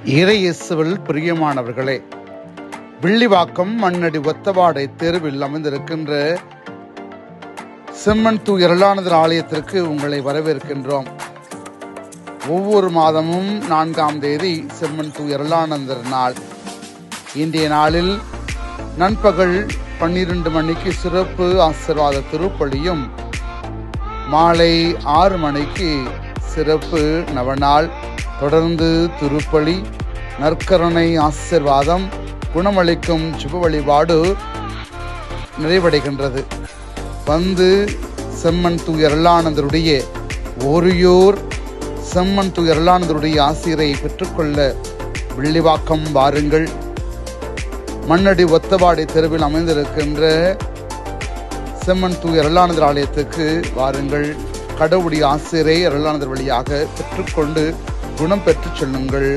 இறையேசுவில் பிரியமானவர்களே, வில்லிவாக்கம் மண்ணடி ஒத்தவாடை தெருவில் அமைந்திருக்கின்ற செம்மன் தூய அருளானந்தர் ஆலயத்திற்கு உங்களை வரவேற்கின்றோம். ஒவ்வொரு மாதமும் 4ஆம் தேதி செம்மன் தூய அருளானந்தர் நாள். இன்றைய நாளில் நண்பகல் 12 மணிக்கு சிறப்பு ஆசீர்வாத திருப்பலியும், மாலை 6 மணிக்கு சிறப்பு நவநாள், தொடர்ந்து திருப்பலி, நற்கருணை ஆசீர்வாதம், குணமளிக்கும் சுப வழிபாடு நிறைவடைகின்றது. வந்து செம்மன் தூய அருளானந்தருடைய ஓரியோர் செம்மன் தூய அருளானந்தருடைய ஆசீரை பெற்றுக்கொள்ள வில்லிவாக்கம் வாருங்கள். மண்ணடி ஒத்தவாடை தெருவில் அமைந்திருக்கின்ற செம்மன் தூய அருளானந்தர் ஆலயத்துக்கு வாருங்கள். கடவுளுடைய ஆசீரை அருளானந்தர் வழியாக பெற்றுக்கொண்டு குணம் பெற்று செல்லுங்கள்.